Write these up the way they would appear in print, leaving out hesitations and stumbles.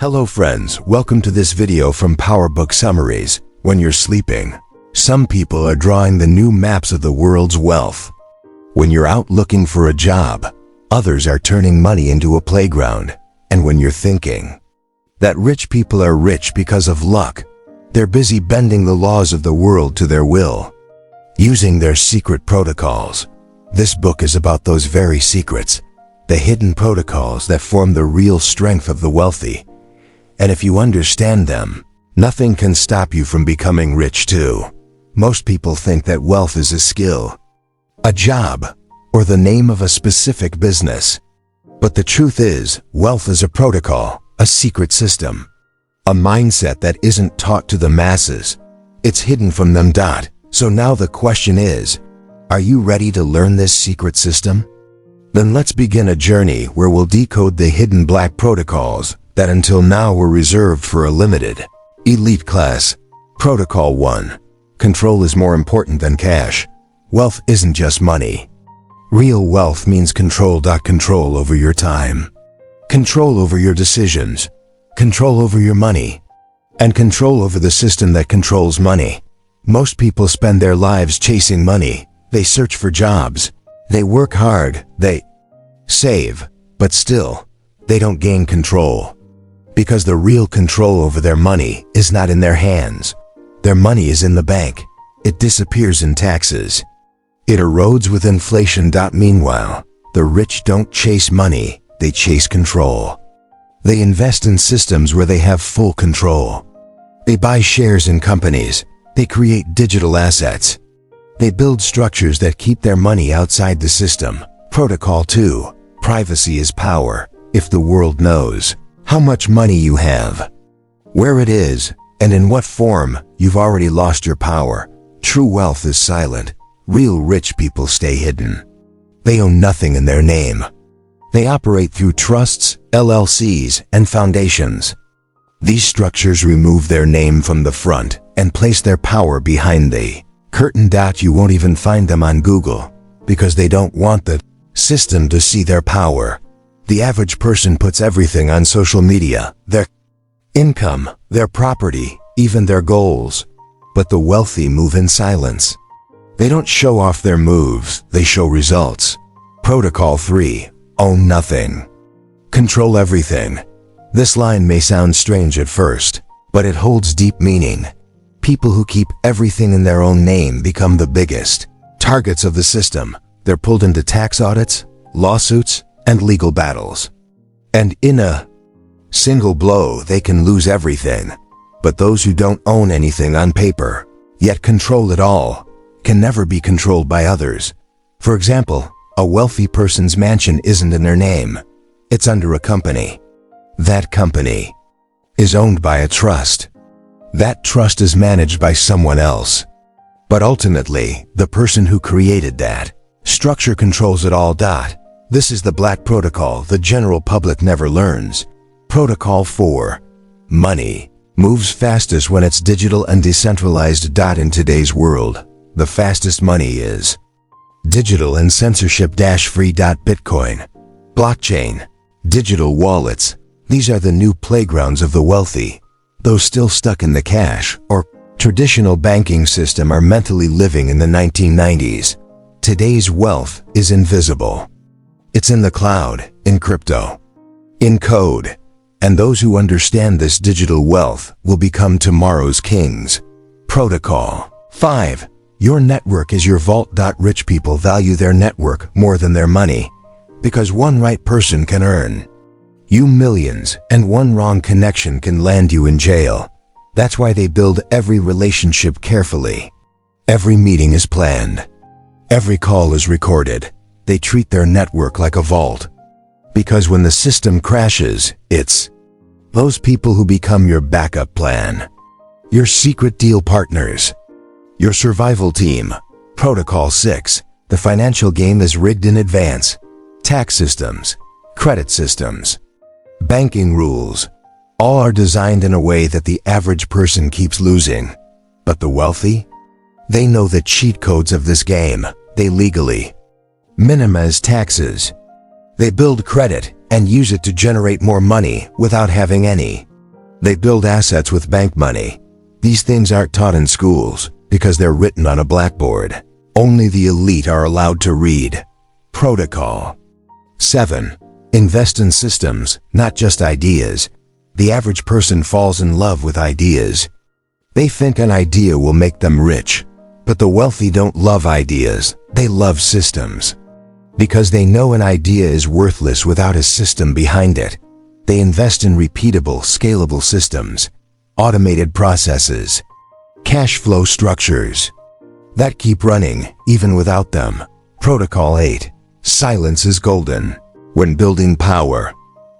Hello friends, welcome to this video from PowerBook Summaries. When you're sleeping, some people are drawing the new maps of the world's wealth. When you're out looking for a job, others are turning money into a playground. And when you're thinking that rich people are rich because of luck, they're busy bending the laws of the world to their will, using their secret protocols. This book is about those very secrets, the hidden protocols that form the real strength of the wealthy. And if you understand them, nothing can stop you from becoming rich too. Most people think that wealth is a skill, a job, or the name of a specific business. But the truth is, wealth is a protocol, a secret system, a mindset that isn't taught to the masses. It's hidden from them. So now the question is, are you ready to learn this secret system? Then let's begin a journey where we'll decode the hidden black protocols that until now were reserved for a limited, elite class. Protocol 1. Control is more important than cash. Wealth isn't just money. Real wealth means control. Control over your time, control over your decisions, control over your money, and control over the system that controls money. Most people spend their lives chasing money. They search for jobs, they work hard, they save, but still, they don't gain control. Because the real control over their money is not in their hands. Their money is in the bank. It disappears in taxes. It erodes with inflation. Meanwhile, the rich don't chase money, they chase control. They invest in systems where they have full control. They buy shares in companies. They create digital assets. They build structures that keep their money outside the system. Protocol 2. Privacy is power. If the world knows how much money you have, where it is, and in what form, you've already lost your power. True wealth is silent. Real rich people stay hidden. They own nothing in their name. They operate through trusts, LLCs, and foundations. These structures remove their name from the front and place their power behind the curtain. You won't even find them on Google because they don't want the system to see their power. The average person puts everything on social media, their income, their property, even their goals. But the wealthy move in silence. They don't show off their moves, they show results. Protocol 3. Own nothing. Control everything. This line may sound strange at first, but it holds deep meaning. People who keep everything in their own name become the biggest targets of the system. They're pulled into tax audits, lawsuits, and legal battles. And in a single blow, they can lose everything. But those who don't own anything on paper, yet control it all, can never be controlled by others. For example, a wealthy person's mansion isn't in their name. It's under a company. That company is owned by a trust. That trust is managed by someone else. But ultimately, the person who created that structure controls it all. This is the black protocol the general public never learns. Protocol 4. Money moves fastest when it's digital and decentralized. In today's world, the fastest money is digital and censorship-free. Bitcoin, blockchain, digital wallets, these are the new playgrounds of the wealthy. Those still stuck in the cash or traditional banking system are mentally living in the 1990s. Today's wealth is invisible. It's in the cloud, in crypto, in code. And those who understand this digital wealth will become tomorrow's kings. Protocol 5. Your network is your vault. Rich people value their network more than their money, because one right person can earn you millions, and one wrong connection can land you in jail. That's why they build every relationship carefully. Every meeting is planned. Every call is recorded. They treat their network like a vault. Because when the system crashes, it's those people who become your backup plan, your secret deal partners, your survival team. Protocol 6. The financial game is rigged in advance. Tax systems, credit systems, banking rules, all are designed in a way that the average person keeps losing. But the wealthy? They know the cheat codes of this game. They legally minimize taxes. They build credit and use it to generate more money without having any. They build assets with bank money. These things aren't taught in schools because they're written on a blackboard. Only the elite are allowed to read. Protocol 7. Invest in systems, not just ideas. The average person falls in love with ideas. They think an idea will make them rich, but the wealthy don't love ideas, they love systems. Because they know an idea is worthless without a system behind it, they invest in repeatable, scalable systems, automated processes, cash flow structures that keep running even without them. Protocol 8. Silence is golden. When building power,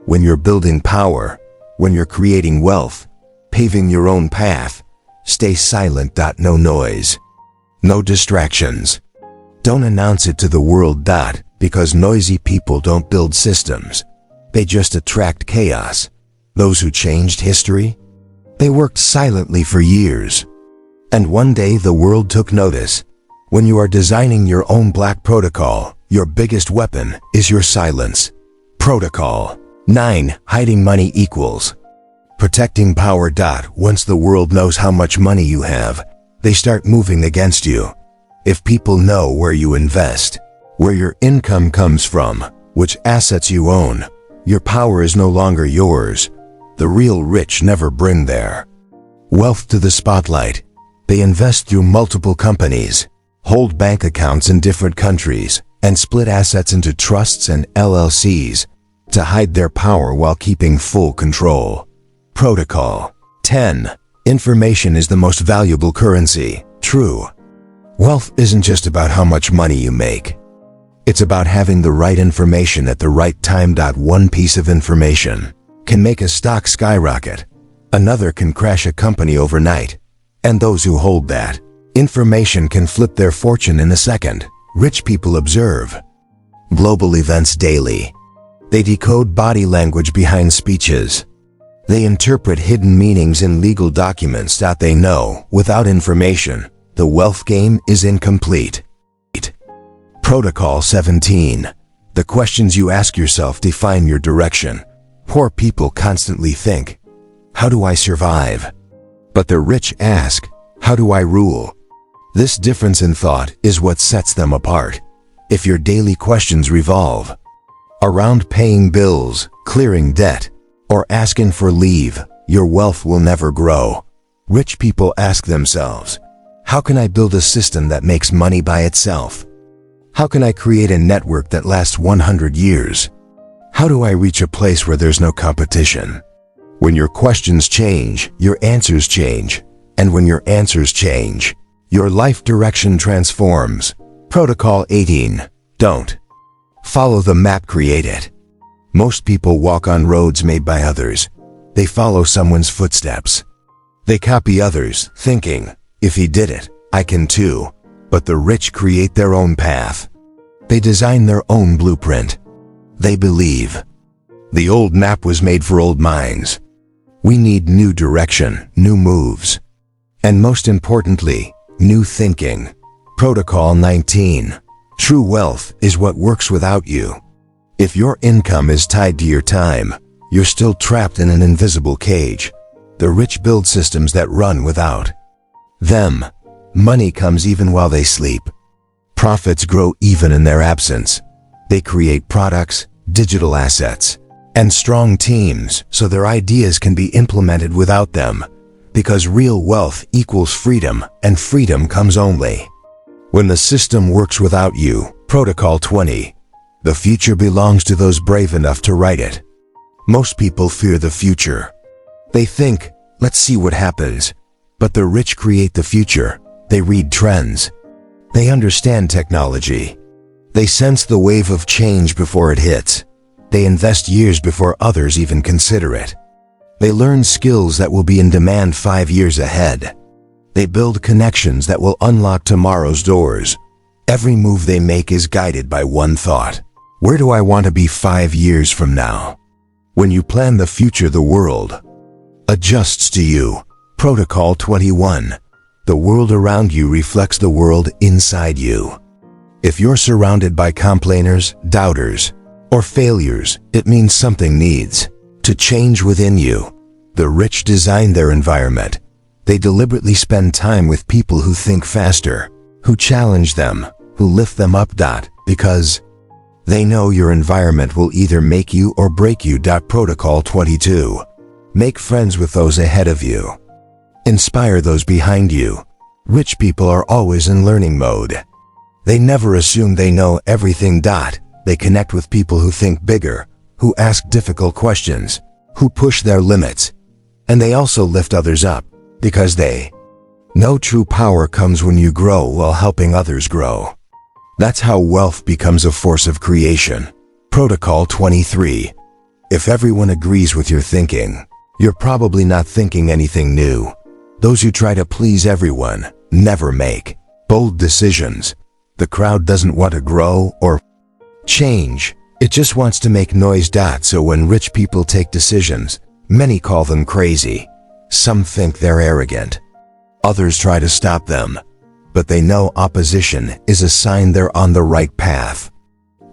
when you're building power, when you're creating wealth, paving your own path, stay silent. No noise. No distractions. Don't announce it to the world. Because noisy people don't build systems. They just attract chaos. Those who changed history, they worked silently for years. And one day the world took notice. When you are designing your own black protocol, your biggest weapon is your silence. Protocol 9. Hiding money equals protecting power. Once the world knows how much money you have, they start moving against you. If people know where you invest, where your income comes from, which assets you own, your power is no longer yours. The real rich never bring their wealth to the spotlight. They invest through multiple companies, hold bank accounts in different countries, and split assets into trusts and LLCs to hide their power while keeping full control. Protocol 10. Information is the most valuable currency. True. Wealth isn't just about how much money you make. It's about having the right information at the right time. One piece of information can make a stock skyrocket. Another can crash a company overnight. And those who hold that information can flip their fortune in a second. Rich people observe global events daily. They decode body language behind speeches. They interpret hidden meanings in legal documents. They know, without information, the wealth game is incomplete. Protocol 17. The questions you ask yourself define your direction. Poor people constantly think, how do I survive? But the rich ask, how do I rule? This difference in thought is what sets them apart. If your daily questions revolve around paying bills, clearing debt, or asking for leave, your wealth will never grow. Rich people ask themselves, how can I build a system that makes money by itself? How can I create a network that lasts 100 years? How do I reach a place where there's no competition? When your questions change, your answers change. And when your answers change, your life direction transforms. Protocol 18. Don't follow the map, create it. Most people walk on roads made by others. They follow someone's footsteps. They copy others, thinking, if he did it, I can too. But the rich create their own path. They design their own blueprint. They believe the old map was made for old minds. We need new direction, new moves, and most importantly, new thinking. Protocol 19. True wealth is what works without you. If your income is tied to your time, you're still trapped in an invisible cage. The rich build systems that run without them. Money comes even while they sleep. Profits grow even in their absence. They create products, digital assets, and strong teams so their ideas can be implemented without them. Because real wealth equals freedom, and freedom comes only when the system works without you. Protocol 20. The future belongs to those brave enough to write it. Most people fear the future. They think, let's see what happens. But the rich create the future. They read trends. They understand technology. They sense the wave of change before it hits. They invest years before others even consider it. They learn skills that will be in demand 5 years ahead. They build connections that will unlock tomorrow's doors. Every move they make is guided by one thought. Where do I want to be 5 years from now? When you plan the future, the world adjusts to you. Protocol 21. The world around you reflects the world inside you. If you're surrounded by complainers, doubters, or failures, it means something needs to change within you. The rich design their environment. They deliberately spend time with people who think faster, who challenge them, who lift them up. Because they know your environment will either make you or break you. Protocol 22. Make friends with those ahead of you. Inspire those behind you. Rich people are always in learning mode. They never assume they know everything. They connect with people who think bigger, who ask difficult questions, who push their limits. And they also lift others up, because they know true power comes when you grow while helping others grow. That's how wealth becomes a force of creation. Protocol 23. If everyone agrees with your thinking, you're probably not thinking anything new. Those who try to please everyone never make bold decisions. The crowd doesn't want to grow or change. It just wants to make noise. So when rich people take decisions, many call them crazy. Some think they're arrogant. Others try to stop them. But they know opposition is a sign they're on the right path.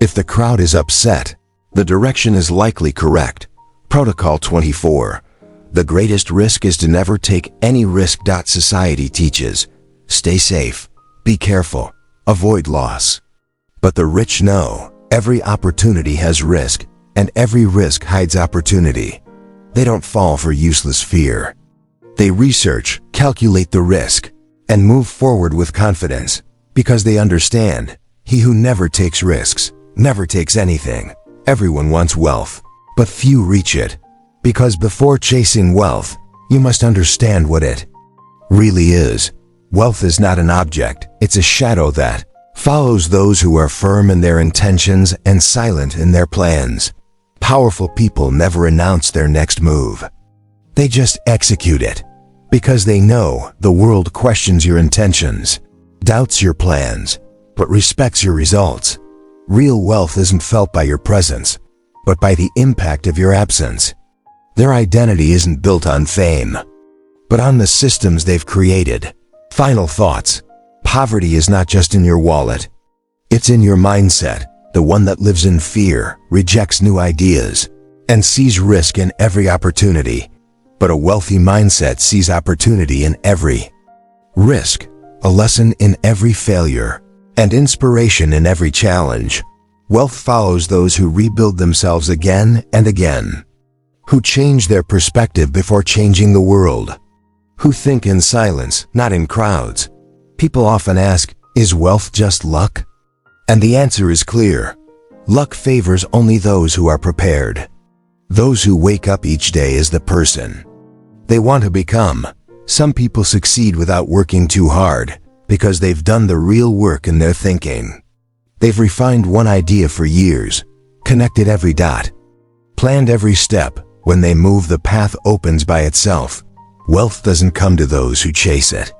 If the crowd is upset, the direction is likely correct. Protocol 24. The greatest risk is to never take any risk. Society teaches, stay safe, be careful, avoid loss. But the rich know every opportunity has risk, and every risk hides opportunity. They don't fall for useless fear. They research, calculate the risk, and move forward with confidence, because they understand, he who never takes risks, never takes anything. Everyone wants wealth, but few reach it. Because before chasing wealth, you must understand what it really is. Wealth is not an object, it's a shadow that follows those who are firm in their intentions and silent in their plans. Powerful people never announce their next move. They just execute it. Because they know the world questions your intentions, doubts your plans, but respects your results. Real wealth isn't felt by your presence, but by the impact of your absence. Their identity isn't built on fame, but on the systems they've created. Final thoughts. Poverty is not just in your wallet. It's in your mindset, the one that lives in fear, rejects new ideas, and sees risk in every opportunity. But a wealthy mindset sees opportunity in every risk, a lesson in every failure, and inspiration in every challenge. Wealth follows those who rebuild themselves again and again, who change their perspective before changing the world, who think in silence, not in crowds. People often ask, is wealth just luck? And the answer is clear. Luck favors only those who are prepared, those who wake up each day as the person they want to become. Some people succeed without working too hard, because they've done the real work in their thinking. They've refined one idea for years, connected every dot, planned every step. When they move, the path opens by itself. Wealth doesn't come to those who chase it.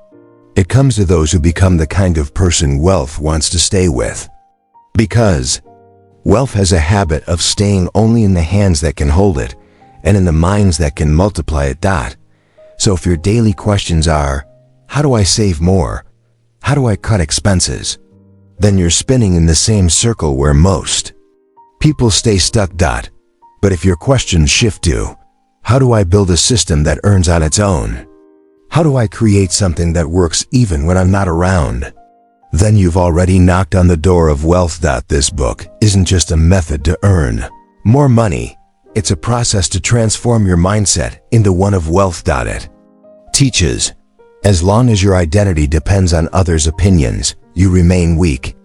It comes to those who become the kind of person wealth wants to stay with. Because wealth has a habit of staying only in the hands that can hold it, and in the minds that can multiply it. So if your daily questions are, how do I save more? How do I cut expenses? Then you're spinning in the same circle where most people stay stuck. But if your questions shift to, how do I build a system that earns on its own? How do I create something that works even when I'm not around? Then you've already knocked on the door of wealth. This book isn't just a method to earn more money. It's a process to transform your mindset into one of wealth. It teaches, as long as your identity depends on others' opinions, you remain weak.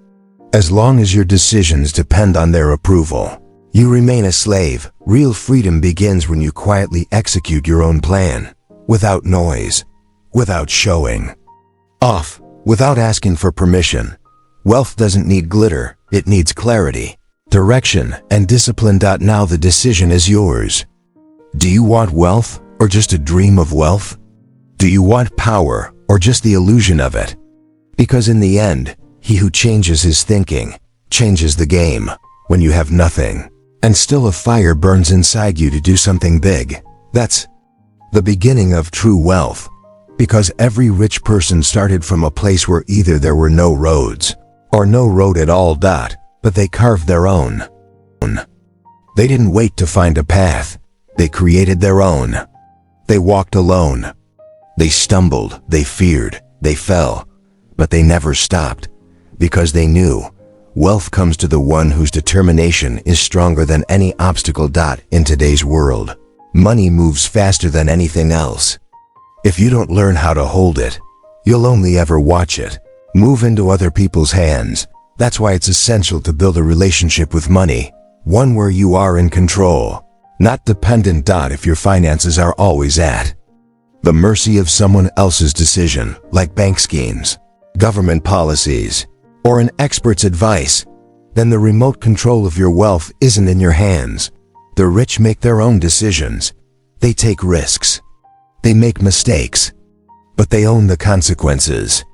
As long as your decisions depend on their approval, you remain a slave. Real freedom begins when you quietly execute your own plan, without noise, without showing off, without asking for permission. Wealth doesn't need glitter, it needs clarity, direction, and discipline. Now the decision is yours. Do you want wealth, or just a dream of wealth? Do you want power, or just the illusion of it? Because in the end, he who changes his thinking changes the game. When you have nothing, and still a fire burns inside you to do something big, that's the beginning of true wealth. Because every rich person started from a place where either there were no roads, or no road at all. But they carved their own. They didn't wait to find a path, they created their own. They walked alone. They stumbled, they feared, they fell, but they never stopped, because they knew wealth comes to the one whose determination is stronger than any obstacle. In today's world, money moves faster than anything else. If you don't learn how to hold it, you'll only ever watch it move into other people's hands. That's why it's essential to build a relationship with money, one where you are in control, not dependent. If your finances are always at the mercy of someone else's decision, like bank schemes, government policies, or an expert's advice, then the remote control of your wealth isn't in your hands. The rich make their own decisions. They take risks. They make mistakes. But they own the consequences.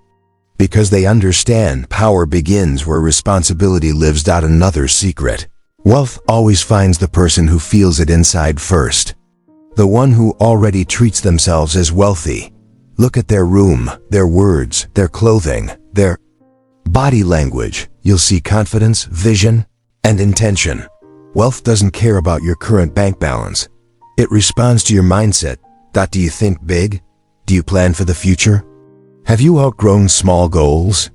Because they understand power begins where responsibility lives. Another secret: wealth always finds the person who feels it inside first. The one who already treats themselves as wealthy. Look at their room, their words, their clothing, their body language. You'll see confidence, vision, and intention. Wealth doesn't care about your current bank balance. It responds to your mindset. Do you think big? Do you plan for the future? Have you outgrown small goals?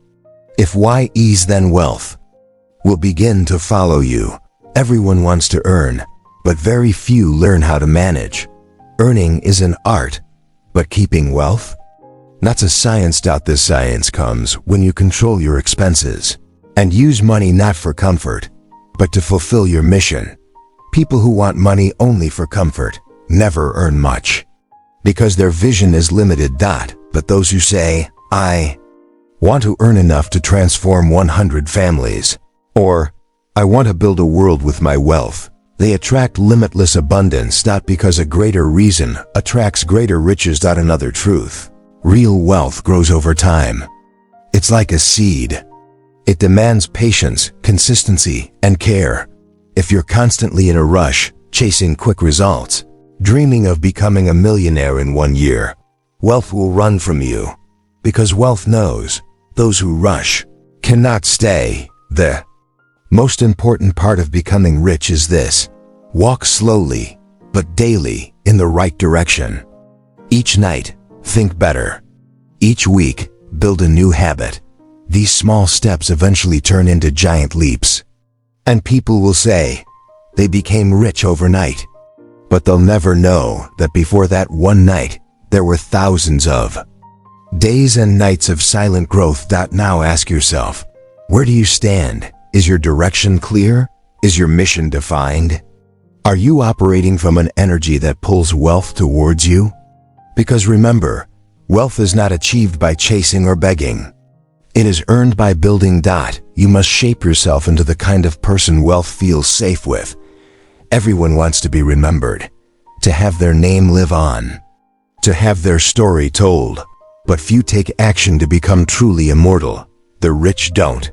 If why ease, then wealth will begin to follow you. Everyone wants to earn, but very few learn how to manage. Earning is an art, but keeping wealth? That's a science. This science comes when you control your expenses and use money not for comfort, but to fulfill your mission. People who want money only for comfort never earn much, because their vision is limited. But those who say, I want to earn enough to transform 100 families, or I want to build a world with my wealth, they attract limitless abundance. Because a greater reason attracts greater riches. Another truth: real wealth grows over time. It's like a seed. It demands patience, consistency, and care. If you're constantly in a rush, chasing quick results, dreaming of becoming a millionaire in 1 year, wealth will run from you. Because wealth knows those who rush cannot stay. The most important part of becoming rich is this: walk slowly, but daily, in the right direction. Each night, think better. Each week, build a new habit. These small steps eventually turn into giant leaps. And people will say they became rich overnight. But they'll never know that before that one night, there were thousands of days and nights of silent growth. Now ask yourself, where do you stand? Is your direction clear? Is your mission defined? Are you operating from an energy that pulls wealth towards you? Because remember, wealth is not achieved by chasing or begging. It is earned by building. You must shape yourself into the kind of person wealth feels safe with. Everyone wants to be remembered, to have their name live on, to have their story told, but few take action to become truly immortal. The rich don't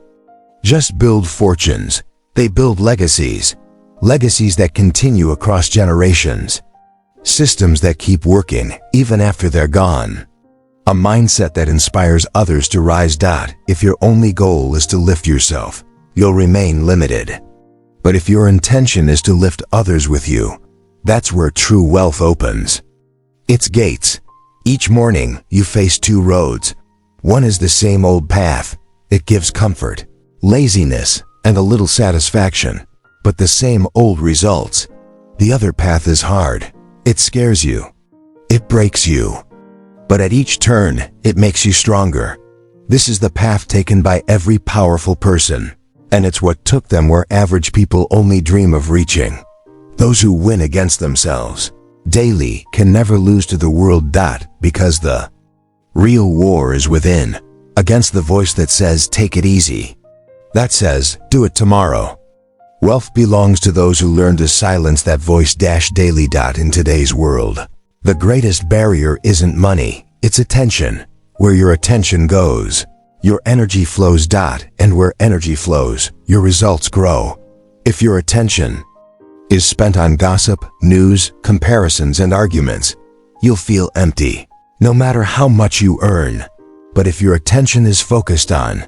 just build fortunes, they build legacies. Legacies that continue across generations. Systems that keep working even after they're gone. A mindset that inspires others to rise. If your only goal is to lift yourself, you'll remain limited. But if your intention is to lift others with you, that's where true wealth opens its gates. Each morning, you face two roads. One is the same old path. It gives comfort, laziness, and a little satisfaction, but the same old results. The other path is hard. It scares you. It breaks you. But at each turn, it makes you stronger. This is the path taken by every powerful person, and it's what took them where average people only dream of reaching. Those who win against themselves daily can never lose to the world. Because the real war is within, against the voice that says take it easy, that says do it tomorrow. Wealth belongs to those who learn to silence that voice daily. In today's world, the greatest barrier isn't money, it's attention. Where your attention goes, your energy flows. And where energy flows, your results grow. If your attention is spent on gossip, news, comparisons, and arguments, you'll feel empty, no matter how much you earn. But if your attention is focused on,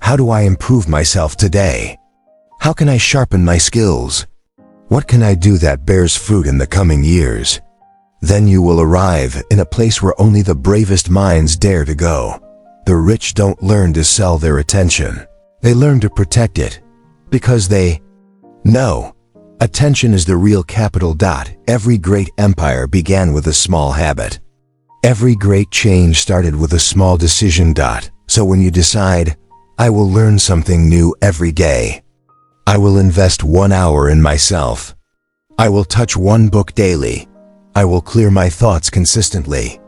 how do I improve myself today? How can I sharpen my skills? What can I do that bears fruit in the coming years? Then you will arrive in a place where only the bravest minds dare to go. The rich don't learn to sell their attention. They learn to protect it because they know attention is the real capital. Every great empire began with a small habit. Every great change started with a small decision. So when you decide, I will learn something new every day. I will invest 1 hour in myself. I will touch one book daily. I will clear my thoughts consistently.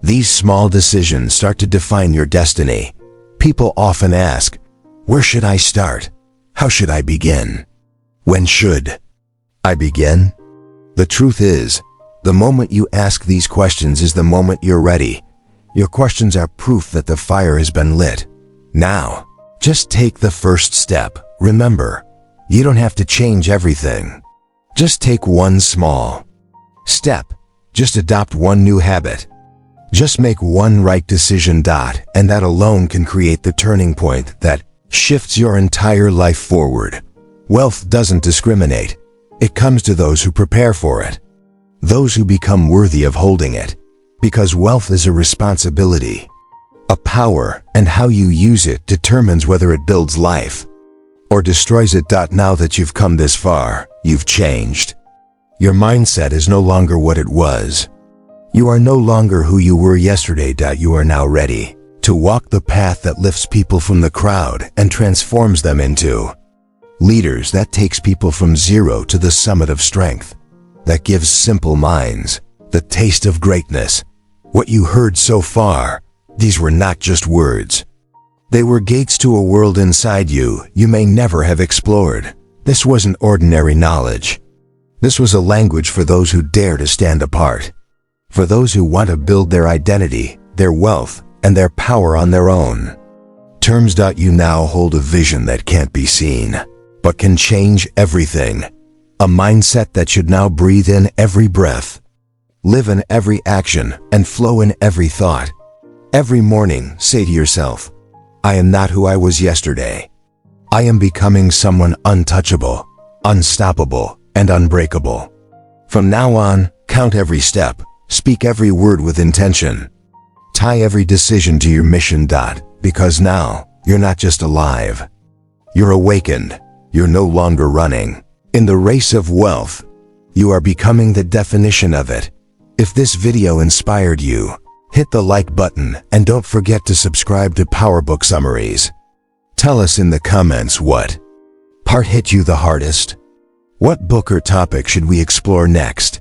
These small decisions start to define your destiny. People often ask, where should I start? How should I begin? When should I begin? The truth is, the moment you ask these questions is the moment you're ready. Your questions are proof that the fire has been lit. Now, just take the first step. Remember, you don't have to change everything. Just take one small step. Just adopt one new habit. Just make one right decision. And that alone can create the turning point that shifts your entire life forward. Wealth doesn't discriminate. It comes to those who prepare for it. Those who become worthy of holding it. Because wealth is a responsibility, a power, and how you use it determines whether it builds life or destroys it. Now that you've come this far, you've changed. Your mindset is no longer what it was. You are no longer who you were yesterday. You are now ready to walk the path that lifts people from the crowd and transforms them into leaders. That takes people from zero to the summit of strength. That gives simple minds the taste of greatness. What you heard so far, these were not just words. They were gates to a world inside you may never have explored. This wasn't ordinary knowledge. This was a language for those who dare to stand apart. For those who want to build their identity, their wealth, and their power on their own terms. You now hold a vision that can't be seen, but can change everything. A mindset that should now breathe in every breath, live in every action, and flow in every thought. Every morning, say to yourself, I am not who I was yesterday. I am becoming someone untouchable, unstoppable, and unbreakable. From now on, count every step, speak every word with intention. Tie every decision to your mission. Because now, you're not just alive. You're awakened. You're no longer running in the race of wealth. You are becoming the definition of it. If this video inspired you, hit the like button and don't forget to subscribe to PowerBook Summaries. Tell us in the comments what part hit you the hardest. What book or topic should we explore next?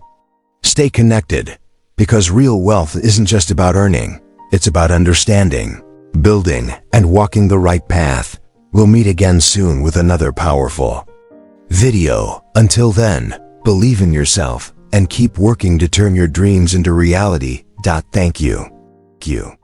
Stay connected, because real wealth isn't just about earning. It's about understanding, building, and walking the right path. We'll meet again soon with another powerful video. Until then, believe in yourself and keep working to turn your dreams into reality. Thank you.